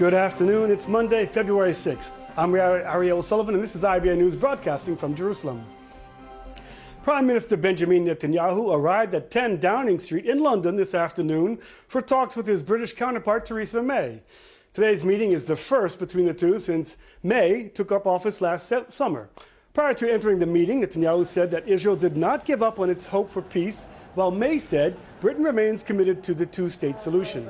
Good afternoon. It's Monday, February 6th. I'm Ariel Sullivan, and this is IBA News broadcasting from Jerusalem. Prime Minister Benjamin Netanyahu arrived at 10 Downing Street in London this afternoon for talks with his British counterpart Theresa May. Today's meeting is the first between the two since May took up office last summer. Prior to entering the meeting, Netanyahu said that Israel did not give up on its hope for peace, while May said Britain remains committed to the two-state solution.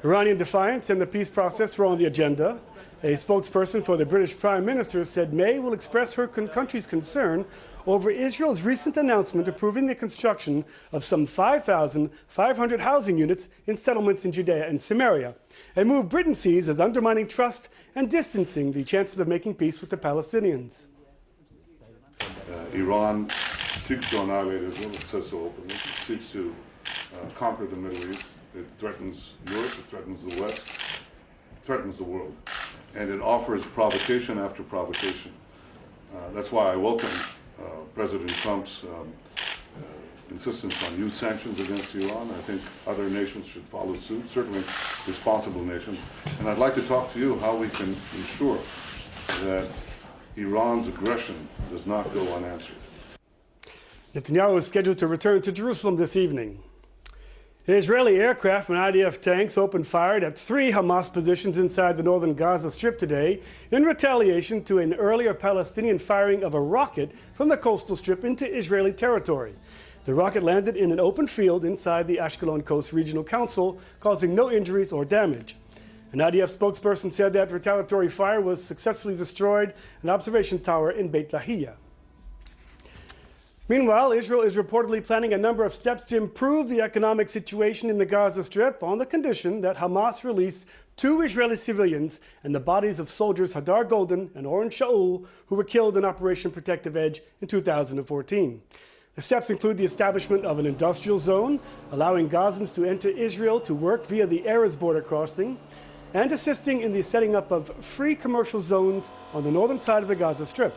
Iranian defiance and the peace process were on the agenda. A spokesperson for the British Prime Minister said May will express her country's concern over Israel's recent announcement approving the construction of some 5,500 housing units in settlements in Judea and Samaria, a move Britain sees as undermining trust and distancing the chances of making peace with the Palestinians. Iran seeks to annihilate Israel, it says so openly. It seeks to conquer the Middle East. It threatens Europe, it threatens the West, it threatens the world. And it offers provocation after provocation. That's why I welcome President Trump's insistence on new sanctions against Iran. I think other nations should follow suit, certainly responsible nations. And I'd like to talk to you how we can ensure that Iran's aggression does not go unanswered. Netanyahu is scheduled to return to Jerusalem this evening. Israeli aircraft and IDF tanks opened fire at 3 Hamas positions inside the northern Gaza Strip today in retaliation to an earlier Palestinian firing of a rocket from the coastal strip into Israeli territory. The rocket landed in an open field inside the Ashkelon Coast Regional Council, causing no injuries or damage. An IDF spokesperson said that retaliatory fire was successfully destroyed an observation tower in Beit Lahia. Meanwhile, Israel is reportedly planning a number of steps to improve the economic situation in the Gaza Strip on the condition that Hamas release 2 Israeli civilians and the bodies of soldiers Hadar Golden and Oren Shaul, who were killed in Operation Protective Edge in 2014. The steps include the establishment of an industrial zone, allowing Gazans to enter Israel to work via the Erez border crossing, and assisting in the setting up of free commercial zones on the northern side of the Gaza Strip.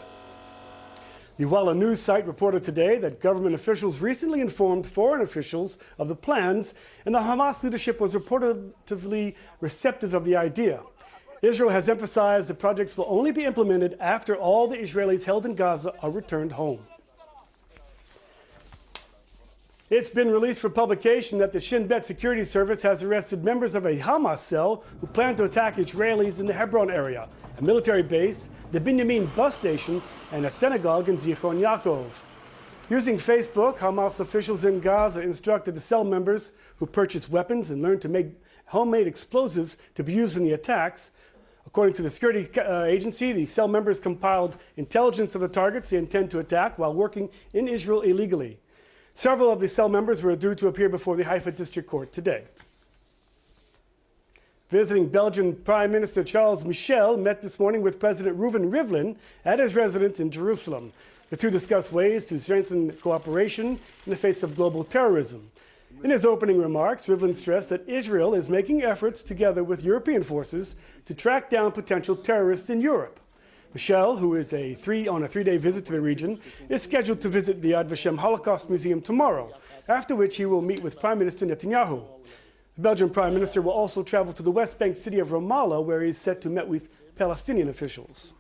The Walla News site reported today that government officials recently informed foreign officials of the plans, and the Hamas leadership was reportedly receptive of the idea. Israel has emphasized the projects will only be implemented after all the Israelis held in Gaza are returned home. It's been released for publication that the Shin Bet Security Service has arrested members of a Hamas cell who plan to attack Israelis in the Hebron area, a military base, the Binyamin bus station, and a synagogue in Zichron Yaakov. Using Facebook, Hamas officials in Gaza instructed the cell members who purchased weapons and learned to make homemade explosives to be used in the attacks. According to the security agency, the cell members compiled intelligence of the targets they intend to attack while working in Israel illegally. Several of the cell members were due to appear before the Haifa District Court today. Visiting Belgian Prime Minister Charles Michel met this morning with President Reuven Rivlin at his residence in Jerusalem. The two discussed ways to strengthen cooperation in the face of global terrorism. In his opening remarks, Rivlin stressed that Israel is making efforts together with European forces to track down potential terrorists in Europe. Michel, who is on a 3-day visit to the region, is scheduled to visit the Yad Vashem Holocaust Museum tomorrow, after which he will meet with Prime Minister Netanyahu. The Belgian Prime Minister will also travel to the West Bank city of Ramallah, where he is set to meet with Palestinian officials.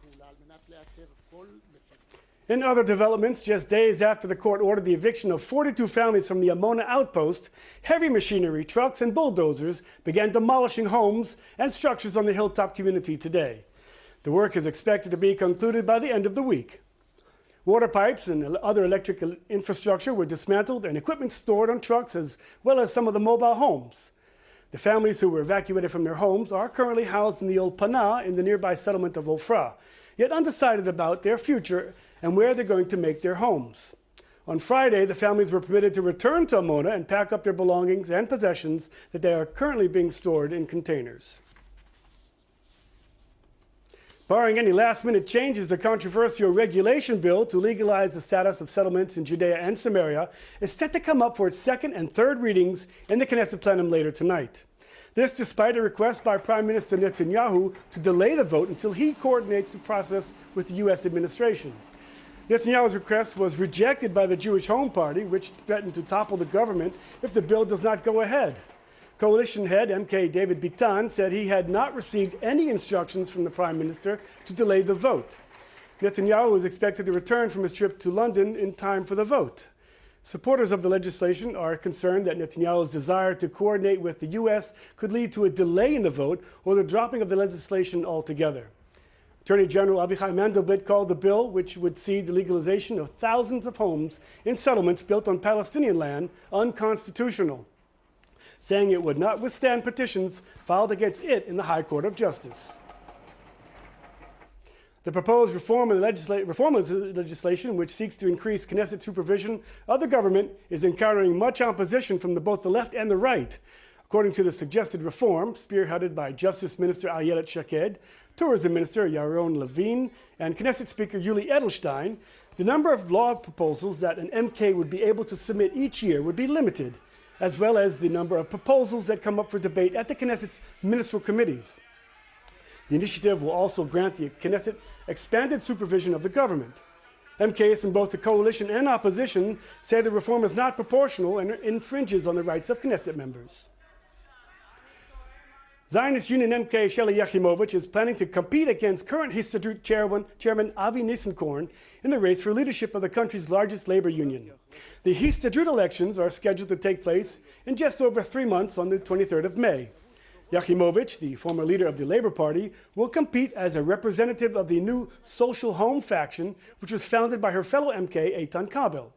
In other developments, just days after the court ordered the eviction of 42 families from the Amona outpost, heavy machinery, trucks, and bulldozers began demolishing homes and structures on the hilltop community today. The work is expected to be concluded by the end of the week. Water pipes and other electric infrastructure were dismantled and equipment stored on trucks, as well as some of the mobile homes. The families who were evacuated from their homes are currently housed in the Old Panah in the nearby settlement of Ofra, yet undecided about their future and where they're going to make their homes. On Friday, the families were permitted to return to Amona and pack up their belongings and possessions that they are currently being stored in containers. Barring any last-minute changes, the controversial regulation bill to legalize the status of settlements in Judea and Samaria is set to come up for its second and third readings in the Knesset plenum later tonight. This despite a request by Prime Minister Netanyahu to delay the vote until he coordinates the process with the U.S. administration. Netanyahu's request was rejected by the Jewish Home Party, which threatened to topple the government if the bill does not go ahead. Coalition head MK David Bitan said he had not received any instructions from the Prime Minister to delay the vote. Netanyahu is expected to return from his trip to London in time for the vote. Supporters of the legislation are concerned that Netanyahu's desire to coordinate with the U.S. could lead to a delay in the vote or the dropping of the legislation altogether. Attorney General Avichai Mandelblit called the bill, which would see the legalization of thousands of homes in settlements built on Palestinian land, unconstitutional, saying it would not withstand petitions filed against it in the High Court of Justice. The proposed reform of the legislation, which seeks to increase Knesset supervision of the government, is encountering much opposition from both the left and the right. According to the suggested reform, spearheaded by Justice Minister Ayelet Shaked, Tourism Minister Yaron Levin, and Knesset Speaker Yuli Edelstein, the number of law proposals that an MK would be able to submit each year would be limited, as well as the number of proposals that come up for debate at the Knesset's ministerial committees. The initiative will also grant the Knesset expanded supervision of the government. MKs from both the coalition and opposition say the reform is not proportional and infringes on the rights of Knesset members. Zionist Union MK Shelley Yachimovich is planning to compete against current Histadrut Chairman Avi Nissenkorn in the race for leadership of the country's largest labor union. The Histadrut elections are scheduled to take place in just over 3 months on the 23rd of May. Yachimovich, the former leader of the Labour Party, will compete as a representative of the new Social Home faction, which was founded by her fellow MK Eitan Kabel.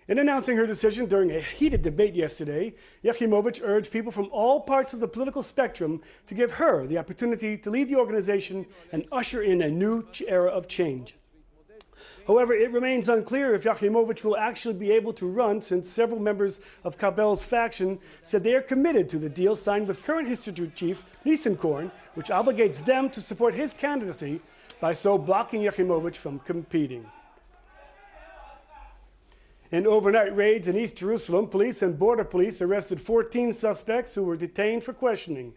In announcing her decision during a heated debate yesterday, Yachimovich urged people from all parts of the political spectrum to give her the opportunity to lead the organization and usher in a new era of change. However, it remains unclear if Yachimovich will actually be able to run, since several members of Kabel's faction said they are committed to the deal signed with current Histadrut chief Nissenkorn, which obligates them to support his candidacy by so blocking Yachimovich from competing. In overnight raids in East Jerusalem, police and border police arrested 14 suspects who were detained for questioning.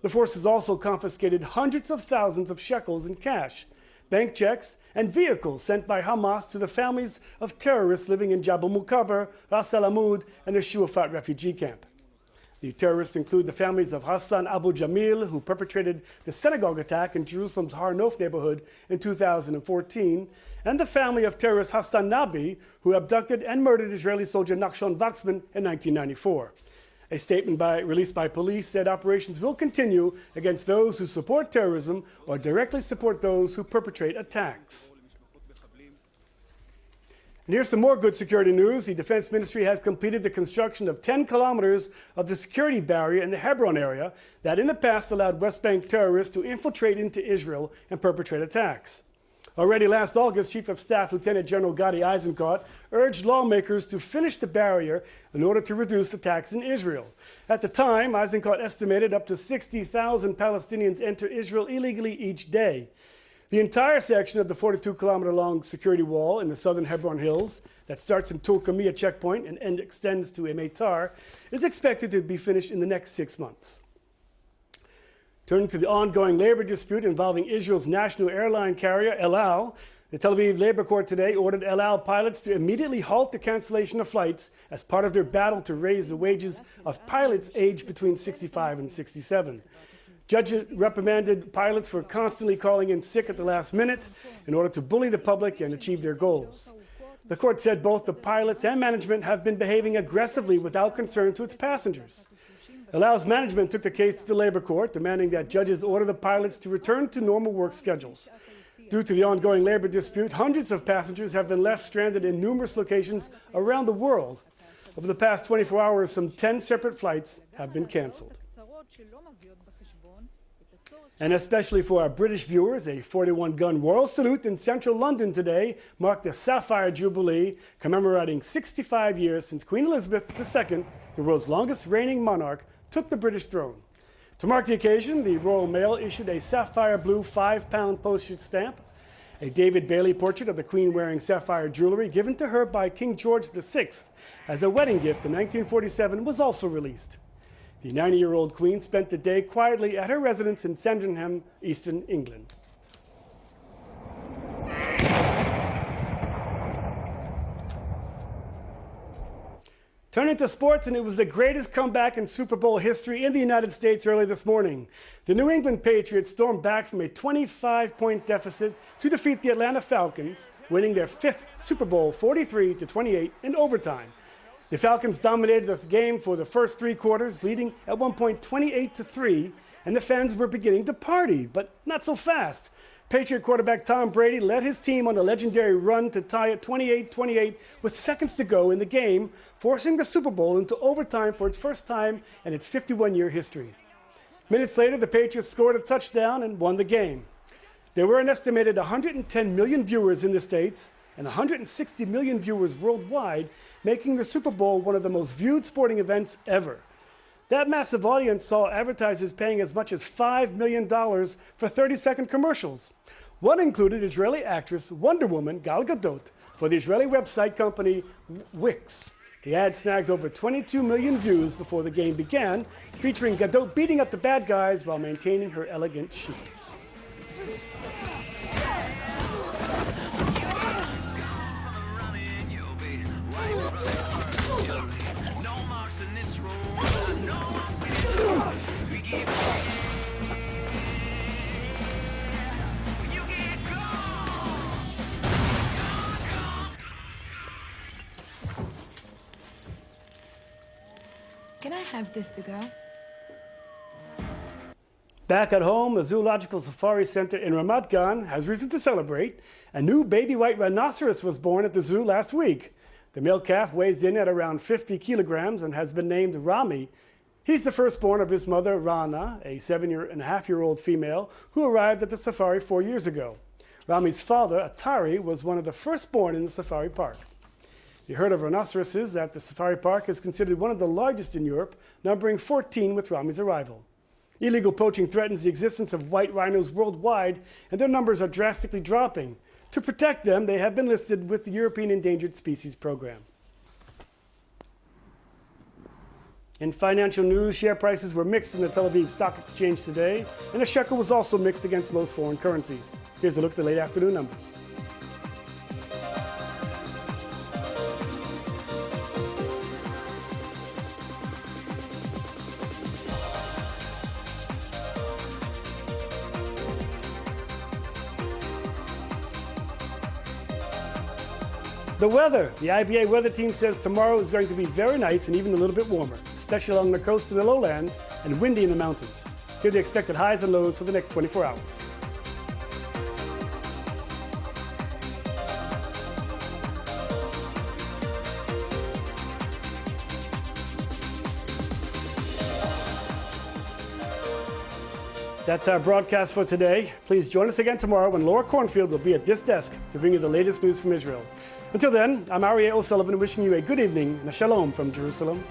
The forces also confiscated hundreds of thousands of shekels in cash, bank checks, and vehicles sent by Hamas to the families of terrorists living in Jabal Mukaber, Ras Al Amud, and the Shuafat refugee camp. The terrorists include the families of Hassan Abu Jamil, who perpetrated the synagogue attack in Jerusalem's Har Nof neighborhood in 2014, and the family of terrorist Hassan Nabi, who abducted and murdered Israeli soldier Nachshon Wachsman in 1994. A statement released by police said operations will continue against those who support terrorism or directly support those who perpetrate attacks. And here's some more good security news. The Defense Ministry has completed the construction of 10 kilometers of the security barrier in the Hebron area that in the past allowed West Bank terrorists to infiltrate into Israel and perpetrate attacks. Already last August, Chief of Staff Lieutenant General Gadi Eisenkot urged lawmakers to finish the barrier in order to reduce attacks in Israel. At the time, Eisenkot estimated up to 60,000 Palestinians enter Israel illegally each day. The entire section of the 42-kilometer-long security wall in the southern Hebron Hills that starts in Tulkamiya checkpoint and extends to Emeitar is expected to be finished in the next 6 months. Turning to the ongoing labor dispute involving Israel's national airline carrier, El Al, the Tel Aviv Labor Court today ordered El Al pilots to immediately halt the cancellation of flights as part of their battle to raise the wages of pilots aged between 65 and 67. Judges reprimanded pilots for constantly calling in sick at the last minute in order to bully the public and achieve their goals. The court said both the pilots and management have been behaving aggressively without concern to its passengers. El Al's management took the case to the labor court, demanding that judges order the pilots to return to normal work schedules. Due to the ongoing labor dispute, hundreds of passengers have been left stranded in numerous locations around the world. Over the past 24 hours, some 10 separate flights have been canceled. And especially for our British viewers, a 41-gun royal salute in central London today marked the Sapphire Jubilee, commemorating 65 years since Queen Elizabeth II, the world's longest reigning monarch, took the British throne. To mark the occasion, the Royal Mail issued a sapphire blue 5-pound postage stamp. A David Bailey portrait of the Queen wearing sapphire jewelry given to her by King George VI as a wedding gift in 1947 was also released. The 90-year-old Queen spent the day quietly at her residence in Sandringham, Eastern England. Turning to sports, and it was the greatest comeback in Super Bowl history in the United States early this morning. The New England Patriots stormed back from a 25-point deficit to defeat the Atlanta Falcons, winning their fifth Super Bowl 43-28 in overtime. The Falcons dominated the game for the first three quarters, leading at one point 28-3, and the fans were beginning to party, but not so fast. Patriot quarterback Tom Brady led his team on a legendary run to tie it 28-28 with seconds to go in the game, forcing the Super Bowl into overtime for its first time in its 51-year history. Minutes later, the Patriots scored a touchdown and won the game. There were an estimated 110 million viewers in the States and 160 million viewers worldwide, making the Super Bowl one of the most viewed sporting events ever. That massive audience saw advertisers paying as much as $5 million for 30-second commercials. One included Israeli actress Wonder Woman Gal Gadot for the Israeli website company Wix. The ad snagged over 22 million views before the game began, featuring Gadot beating up the bad guys while maintaining her elegant chic. Can I have this to go? Back at home, the Zoological Safari Center in Ramat Gan has reason to celebrate. A new baby white rhinoceros was born at the zoo last week. The male calf weighs in at around 50 kilograms and has been named Rami. He's the firstborn of his mother, Rana, a 7.5-year-old female who arrived at the safari 4 years ago. Rami's father, Atari, was one of the firstborn in the safari park. The herd of rhinoceroses at the safari park is considered one of the largest in Europe, numbering 14 with Rami's arrival. Illegal poaching threatens the existence of white rhinos worldwide, and their numbers are drastically dropping. To protect them, they have been listed with the European Endangered Species Program. In financial news, share prices were mixed in the Tel Aviv Stock Exchange today, and the shekel was also mixed against most foreign currencies. Here's a look at the late afternoon numbers. The weather. The IBA weather team says tomorrow is going to be very nice and even a little bit warmer, especially along the coast and the lowlands, and windy in the mountains. Here are the expected highs and lows for the next 24 hours. That's our broadcast for today. Please join us again tomorrow when Laura Cornfield will be at this desk to bring you the latest news from Israel. Until then, I'm Aryeh O'Sullivan wishing you a good evening and a shalom from Jerusalem.